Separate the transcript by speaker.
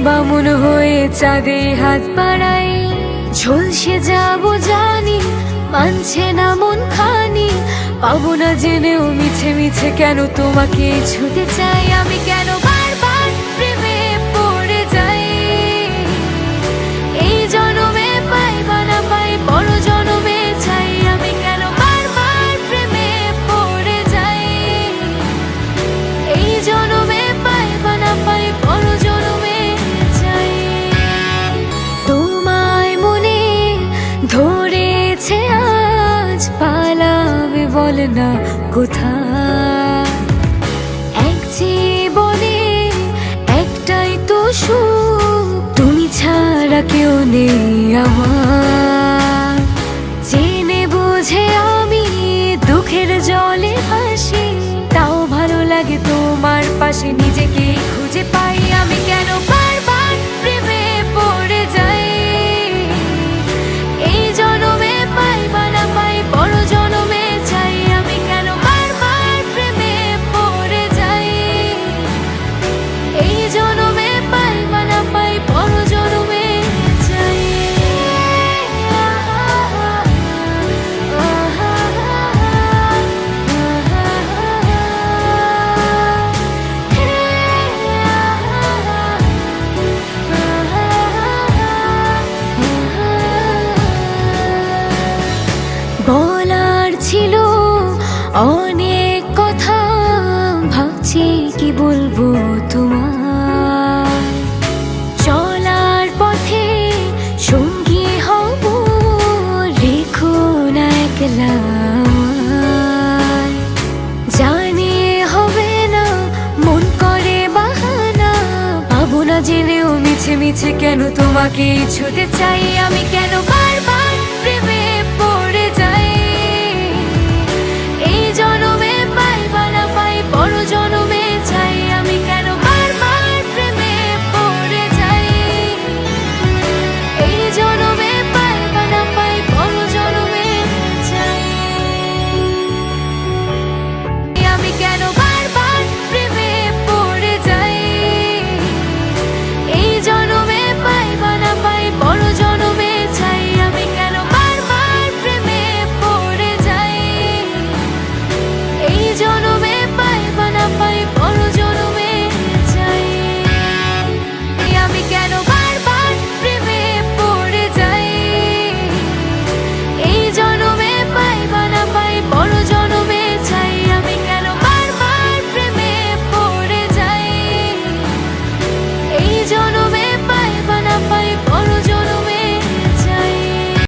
Speaker 1: বামুন হয়ে চাঁদে হাত বাড়াই, ঝলসে যাবো জানি, মানছে না মন খানি। পাবো না জেনেও মিছে মিছে কেন তোমাকে ছুতে চাই, আমি কেন বারবার প্রেমে পড়ে যাই। এই জনমে পাই বা না পাই, বড় জনমে চাই, আমি কেন বারবার প্রেমে পড়ে যাই। এই জনমে পাই বা না পাই, বড় জনমে চাই। তোমায় মনে ধরেছে আজ, পালাবে বল না কোথায়। এক জীবনে একটাই তো সুখ, তুমি ছাড়া কেউ নেই আমার। জেনে বুঝে আমি দুঃখের জলে ভাসি, তাও ভালো লাগে তোমার পাশে নিজেকে খুঁজে পাই। আমি কেন বারবার প্রেমে পড়ে যাই। এই জনমে পাই বা না পাই, বড় জনমে চাই, আমি কেন বারবার প্রেমে পড়ে যাই। এই জনমে পাই বা না পাই, বড় জনমে চাই। বলার ছিল অনেক কথা, ভাবছি কি বলবো তোমার। চলার পথে সঙ্গী হব, রেখো না একলা আমায়। জানি হবে না, মন করে বাহানা, পাবো না জেনেও মিছে মিছে কেন তোমাকে ছুতে চাই, আমি কেন বারবার